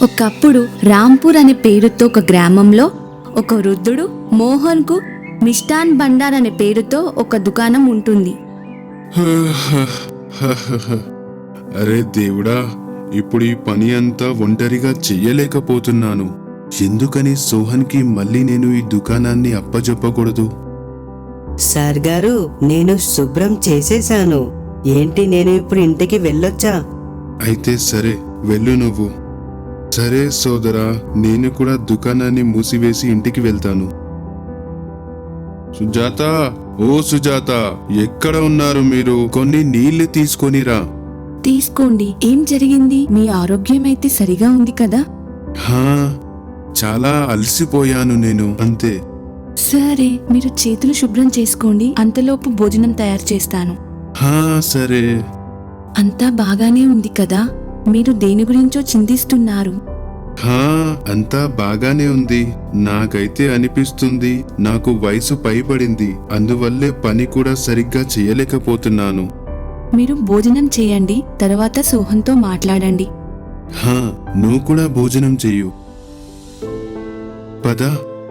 ఒకప్పుడు రాంపూర్ అనే పేరుతో ఒక గ్రామంలో ఒక వృద్ధుడు మోహన్కు మిష్టాన్ బండార్ అనే పేరుతో ఒక దుకాణం ఉంటుంది. అరే దేవుడా, ఇప్పుడు ఈ పని అంతా ఒంటరిగా చెయ్యలేకపోతున్నాను. ఎందుకని సోహన్కి మళ్ళీ నేను ఈ దుకాణాన్ని అప్పజెప్పకూడదు? సార్ గారు, నేను శుభ్రం చేసేశాను. ఏంటి, నేను ఇప్పుడు ఇంటికి వెళ్ళొచ్చా? అయితే సరే, వెళ్ళు నువ్వు. సరే సోదరా, నేను కూడా దుకాణాన్ని మూసివేసి ఇంటికి వెళ్తాను. సుజాత, ఓ సుజాత, ఎక్కడ ఉన్నారు మీరు? కొన్ని నీళ్లు తీసుకొనిరా. తీసుకోండి. ఏం జరిగింది? మీ ఆరోగ్యం అయితే సరిగా ఉంది కదా? హా, చాలా అలసిపోయాను నేను, అంతే. సరే, మీరు చేతులు శుభ్రం చేసుకోండి, అంతలోపు భోజనం తయారు చేస్తాను. హా సరే. అంతా బాగానే ఉంది కదా? మీరు దేని గురించో చింతిస్తున్నారు. హా, అంతా బాగానే ఉంది. నాకైతే అనిపిస్తుంది నాకు వయసు పైబడింది, అందువల్లే పని కూడా సరిగ్గా చేయలేకపోతున్నాను. మీరు భోజనం చేయండి, తర్వాత సోహన్తో మాట్లాడండి. హా, నువ్వు కూడా భోజనం చెయ్యు. పద,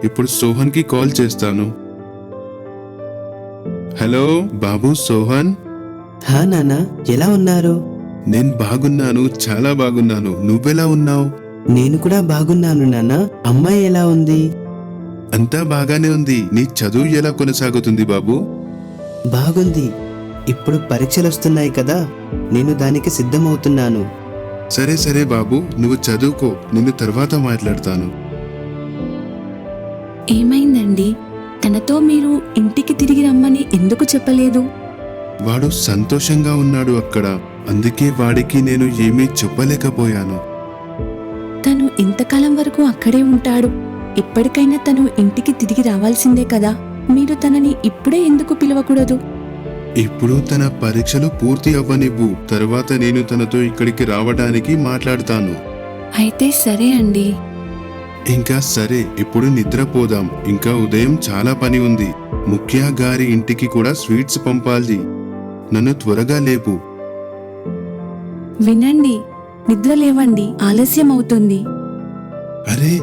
ఇప్పుడు సోహన్కి కాల్ చేస్తాను. హలో బాబు సోహన్. హా నాన్న, ఎలా ఉన్నారు? నేను బాగున్నాను, చాలా బాగున్నాను. నువ్వెలా ఉన్నావు? నేను కూడా బాగున్నాను నాన్న. అమ్మాయి ఎలా ఉంది? అంతా బాగానే ఉంది. నీ చదువు ఎలా కొనసాగుతుంది బాబు? బాగుంది. ఇప్పుడు పరీక్షలు వస్తున్నాయి కదా, నేను దానికి సిద్ధమవుతున్నాను. సరే సరే బాబు, నువ్వు చదువుకో, నిన్ను తర్వాత మాట్లాడతాను. ఏమైందండి? తనతో మీరు ఇంటికి తిరిగి రమ్మని ఎందుకు చెప్పలేదు? వాడు సంతోషంగా ఉన్నాడు అక్కడ, అందుకే వాడికి నేను ఏమీ చెప్పలేకపోయాను. తను ఇంతకాలం వరకు అక్కడే ఉంటాడు. ఇప్పటికైనా తను ఇంటికి తిరిగి రావాల్సిందే కదా. మీరు తనని ఇప్పుడే ఎందుకు పిలవకూడదు? ఇప్పుడు తన పరీక్షలు పూర్తి అవ్వనివ్వు, తర్వాత నేను తనతో ఇక్కడికి రావడానికి మాట్లాడతాను. అయితే సరే అండి. ఇంకా సరే, ఇప్పుడు నిద్రపోదాం. ఇంకా ఉదయం చాలా పని ఉంది. ముఖ్య గారి ఇంటికి కూడా స్వీట్స్ పంపాలి. నన్ను త్వరగా లేపు. వినండి, నిద్ర లేవండి, ఆలస్యం అవుతుంది. అరే,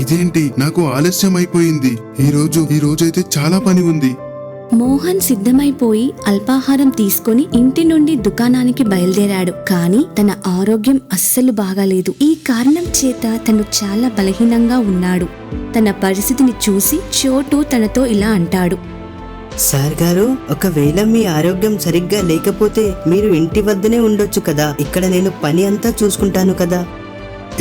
ఇదేంటి, నాకు ఆలస్యం అయిపోయింది. ఈ రోజైతే చాలా పని ఉంది. మోహన్ సిద్ధమైపోయి అల్పాహారం తీసుకొని ఇంటి నుండి దుకాణానికి బయలుదేరాడు. కానీ తన ఆరోగ్యం అస్సలు బాగాలేదు. ఈ కారణం చేత తను చాలా బలహీనంగా ఉన్నాడు. తన పరిస్థితిని చూసి చోటు తనతో ఇలా అంటాడు. సార్ గారు, ఒకవేళ మీ ఆరోగ్యం సరిగ్గా లేకపోతే మీరు ఇంటి వద్దనే ఉండొచ్చు కదా. ఇక్కడ నేను పని అంతా చూసుకుంటాను కదా.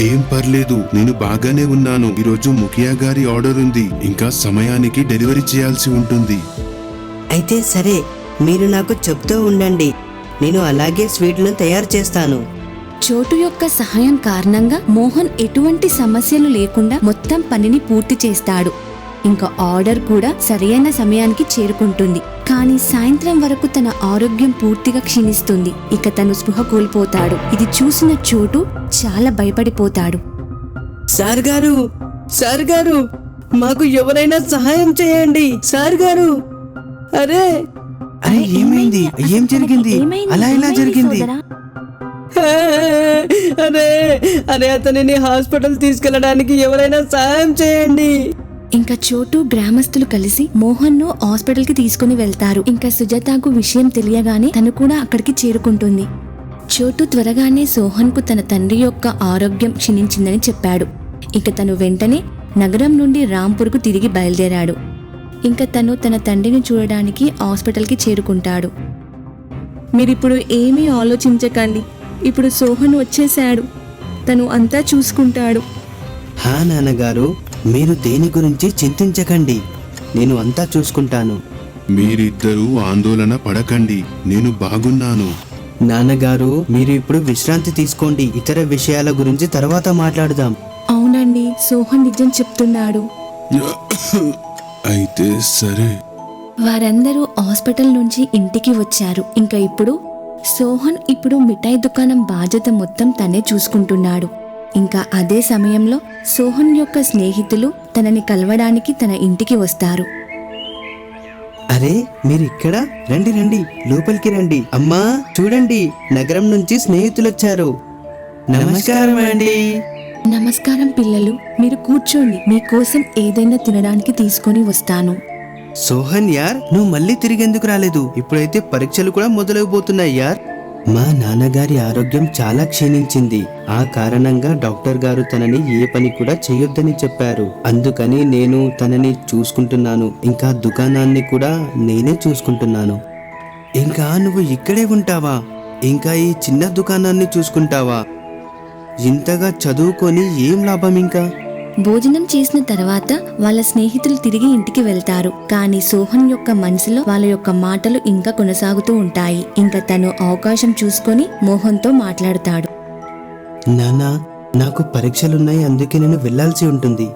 ఏం పర్లేదు, నేను బాగానే ఉన్నాను. ఈరోజు ముఖియా గారి ఆర్డర్ ఉంది, ఇంకా సమయానికి డెలివరీ చేయాల్సి ఉంటుంది. అయితే సరే, మీరు నాకు చెప్తూ ఉండండి, నేను అలాగే స్వీట్లను తయారు చేస్తాను. చోటు యొక్క సహాయం కారణంగా మోహన్ ఎటువంటి సమస్యలు లేకుండా మొత్తం పనిని పూర్తి చేస్తాడు. ఇంకా ఆర్డర్ కూడా సరైన సమయానికి చేరుకుంటుంది. కానీ సాయంత్రం వరకు తన ఆరోగ్యం పూర్తిగా క్షీణిస్తుంది. ఇక తను స్పృహ కోల్పోతాడు. ఇది చూసిన చోటు చాలా భయపడిపోతాడు. సార్ గారు, సార్ గారు, మాకు ఎవరైనా సహాయం చేయండి. సార్ గారు, అరే అరే, ఏమైంది? ఏం జరిగింది? అలా ఎలా జరిగింది? అరే అరే, అతనిని హాస్పిటల్ తీసుకెళ్ళడానికి ఎవరైనా సహాయం చేయండి. ఇంకా చోటు గ్రామస్తులు కలిసి మోహన్ ను హాస్పిటల్ కి తీసుకుని వెళ్తారు. ఇంకా సుజాతకు విషయం తెలియగానే తను కూడా అక్కడికి చేరుకుంటుంది. చోటు త్వరగానే సోహన్ కు తన తండ్రి యొక్క ఆరోగ్యం క్షీణించిందని చెప్పాడు. ఇక తను వెంటనే నగరం నుండి రాంపూర్ కు తిరిగి బయలుదేరాడు. ఇంకా తను తన తండ్రిని చూడడానికి హాస్పిటల్ కి చేరుకుంటాడు. మీరిప్పుడు ఏమీ ఆలోచించకండి. ఇప్పుడు సోహన్ వచ్చేశాడు. తను అంతా చూసుకుంటాడు. హా నాన్నగారు, మీరు దేని గురించి చింతించకండి, నేను అంతా చూసుకుంటాను. మీరిద్దరూ ఆందోళన పడకండి, నేను బాగున్నాను. నాన్నగారు, మీరు ఇప్పుడు విశ్రాంతి తీసుకోండి. ఇతర విషయాల గురించి తర్వాత మాట్లాడదాం. అవునండి, సోహన్ నిజం చెప్తున్నాడు. అయితే సరే. వారందరూ హాస్పిటల్ నుంచి ఇంటికి వచ్చారు. ఇంకా ఇప్పుడు సోహన్ మిఠాయి దుకాణం బాధ్యత మొత్తం తనే చూసుకుంటున్నాడు. ఇంకా అదే సమయంలో సోహన్ యొక్క స్నేహితులు తనని కలవడానికి తన ఇంటికి వస్తారు. అరే, మీరు ఇక్కడ రండి, రండి, లోపలికి రండి. అమ్మా చూడండి, నగరం నుంచి స్నేహితులు వచ్చారు. నమస్కారం అండి. నమస్కారం పిల్లలు, మీరు కూర్చోండి, మీకోసం ఏదైనా తినడానికి తీసుకొని వస్తాను. సోహన్ యార్, నువ్వు మళ్ళీ తిరిగేందుకు రాలేదు? ఇప్పుడైతే పరీక్షలు కూడా మొదలైపోతున్నాయి యార్. మా నాన్నగారి ఆరోగ్యం చాలా క్షీణించింది. ఆ కారణంగా డాక్టర్ గారు తనని ఏ పని కూడా చేయొద్దని చెప్పారు. అందుకని నేను తనని చూసుకుంటున్నాను. ఇంకా దుకాణాన్ని కూడా నేనే చూసుకుంటున్నాను. ఇంకా నువ్వు ఇక్కడే ఉంటావా? ఇంకా ఈ చిన్న దుకాణాన్ని చూసుకుంటావా? ఇంతగా చదువుకొని ఏం లాభం ఇంకా? భోజనం చేసిన తర్వాత వాళ్ళ స్నేహితులు తిరిగి ఇంటికి వెళ్తారు. కానీ సోహన్ యొక్క మనసులో వాళ్ళ యొక్క మాటలు ఇంకా కొనసాగుతూ ఉంటాయి. ఇంకా తను అవకాశం చూసుకొని మోహన్తో మాట్లాడతాడు. నాన్నా, నాకు పరీక్షలున్నాయి, అందుకే నేను వెళ్ళాల్సి ఉంటుంది.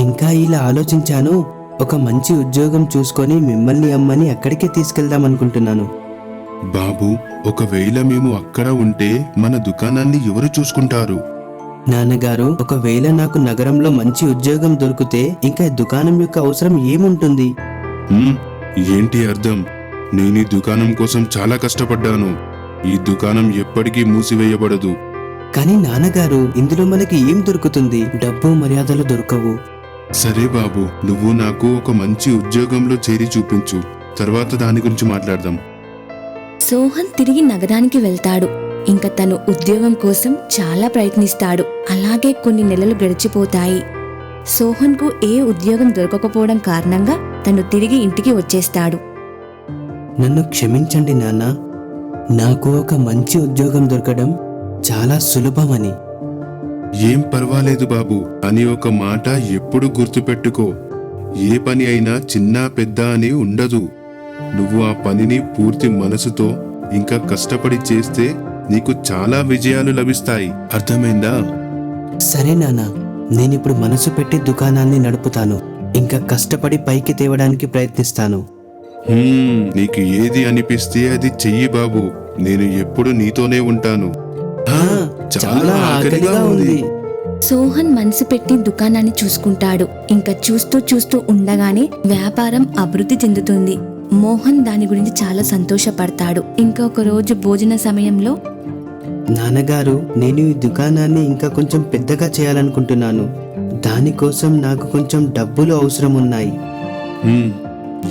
ఇంకా ఇలా ఆలోచించాను, ఒక మంచి ఉద్యోగం చూసుకొని మిమ్మల్ని అమ్మని అక్కడికే తీసుకెళ్దాం అనుకుంటున్నాను. బాబు, ఒకవేళ మేము అక్కడ ఉంటే మన దుకాణాన్ని ఎవరు చూసుకుంటారు? నాన్నగారు, ఒకవేళ నాకు నగరంలో మంచి ఉద్యోగం దొరికితే ఇంకా దుకాణం యొక్క అవసరం ఏముంటుంది? హ్మ్, ఏంటి అర్థం? నేను ఈ దుకాణం కోసం చాలా కష్టపడ్డాను. ఈ దుకాణం ఎప్పటికీ మూసివేయబడదు. కానీ నాన్నగారు, ఇందులో మనకి ఏం దొరుకుతుంది? డబ్బు మర్యాదలు దొరకవు. సరే బాబు, నువ్వు నాకు ఒక మంచి ఉద్యోగంలో చేరి చూపించు, తర్వాత దాని గురించి మాట్లాడదాం. సోహన్ తిరిగి నగరానికి వెళ్తాడు. ఇంకా తను ఉద్యోగం కోసం చాలా ప్రయత్నిస్తాడు. అలాగే కొన్ని నెలలు గడిచిపోతాయి. సోహన్కు ఏ ఉద్యోగం దొరకకపోవడం కారణంగా తను తిరిగి ఇంటికి వచ్చేస్తాడు. నన్ను క్షమించండి నాన్న, నాకు ఒక మంచి ఉద్యోగం దొరకడం చాలా సులభమని. ఏం పర్వాలేదు బాబు అని ఒక మాట ఎప్పుడు గుర్తుపెట్టుకో. ఏ పని అయినా చిన్న పెద్ద అని ఉండదు. నువ్వు ఆ పనిని పూర్తి మనసుతో ఇంకా కష్టపడి చేస్తే నీకు చాలా విజయాలు లభిస్తాయి. అర్థమైందా? సరే నాన్న, నేనిప్పుడు మనసు పెట్టి దుకాణాన్ని నడుపుతాను. ఇంకా కష్టపడి పైకి తేవడానికి ప్రయత్నిస్తాను. నీకు ఏది అనిపిస్తే అది చెయ్యి బాబు. నేను ఎప్పుడు నీతోనే ఉంటాను. చాలా ఆకలిగా ఉంది. సోహన్ మనసు పెట్టి దుకాణాన్ని చూసుకుంటాడు. ఇంకా చూస్తూ చూస్తూ ఉండగానే వ్యాపారం అభివృద్ధి చెందుతుంది. మోహన్ దాని గురించి చాలా సంతోషపడతాడు. ఇంకా ఒక రోజు భోజన సమయంలో, నాన్నగారు, నేను ఈ దుకాణాన్ని ఇంకా కొంచెం పెద్దగా చేయాలనుకుంటున్నాను. దానికోసం నాకు కొంచెం డబ్బులు అవసరం ఉన్నాయి.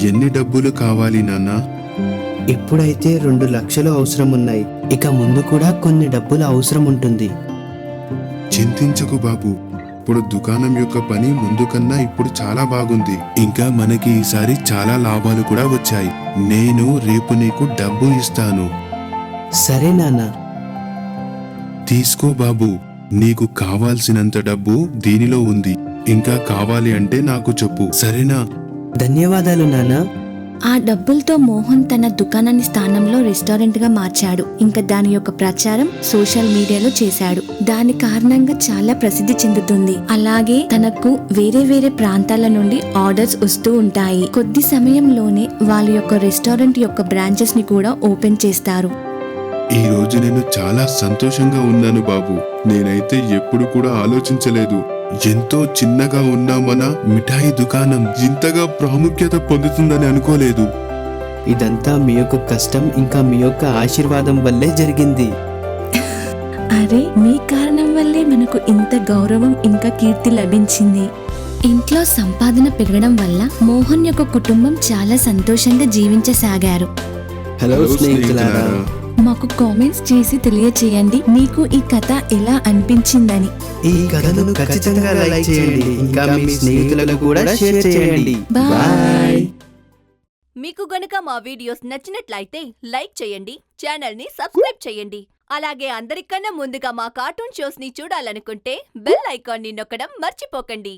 ఎన్ని డబ్బులు కావాలి నాన్న? ఇప్పుడైతే 2 లక్షలు అవసరం ఉన్నాయి. ఇక ముందు కూడా కొన్ని డబ్బులు అవసరం ఉంటుంది. చింతించకు బాబు, ఇప్పుడు దుకాణం యొక్క పని ముందు కన్నా ఇప్పుడు చాలా బాగుంది. ఇంకా మనకి ఈసారి చాలా లాభాలు కూడా వచ్చాయి. నేను రేపు నీకు డబ్బు ఇస్తాను. సరే నాన్న. తీసుకో బాబు, నీకు కావాల్సినంత డబ్బు దీనిలో ఉంది. ఇంకా కావాలి అంటే నాకు చెప్పు, సరేనా? ధన్యవాదాలు నాన్న. ఆ డబ్బులతో మోహన్ తన దుకాణాన్ని స్థానంలో రెస్టారెంట్ గా మార్చాడు. ఇంకా దాని యొక్క ప్రచారం సోషల్ మీడియాలో చేశాడు. దాని కారణంగా చాలా ప్రసిద్ధి చెందుతుంది. అలాగే తనకు వేరే వేరే ప్రాంతాల నుండి ఆర్డర్స్ వస్తూ ఉంటాయి. కొద్ది సమయంలోనే వాళ్ళ యొక్క రెస్టారెంట్ యొక్క బ్రాంచెస్ ని కూడా ఓపెన్ చేస్తారు. ఈ రోజు నేను చాలా సంతోషంగా ఉన్నాను బాబు. నేనైతే ఎప్పుడు కూడా ఆలోచించలేదు ఎంతో చిన్నగా ఉన్న మన మిఠాయి దుకాణం ఇంతగా ప్రాముఖ్యత పొందుతుందని అనుకోలేదు. ఇదంతా మీ యొక్క కష్టం ఇంకా మీ యొక్క ఆశీర్వాదం వల్లే జరిగింది. అరే, మీ కారణం వల్లే మనకు ఇంత గౌరవం ఇంకా కీర్తి లభించింది. ఇంట్లో సంపాదన పెరగడం వల్ల మోహన్ యొక్క కుటుంబం చాలా సంతోషంగా జీవించసాగారు. హలో స్నేహితులారా, మాకు కామెంట్స్ చేసి తెలియచేయండి మీకు ఈ కథ ఎలా అనిపించిందని. ఈ కథను ఖచ్చితంగా లైక్ చేయండి. ఇంకా మీ స్నేహితులకు కూడా షేర్ చేయండి. బాయ్. మీకు గనుక మా వీడియోస్ నచ్చినట్లయితే లైక్ చేయండి, ఛానల్ ని సబ్స్క్రైబ్ చేయండి. అలాగే అందరికన్నా ముందుగా మా కార్టూన్ షోస్ ని చూడాలనుకుంటే బెల్ ఐకాన్ ని నొక్కడం మర్చిపోకండి.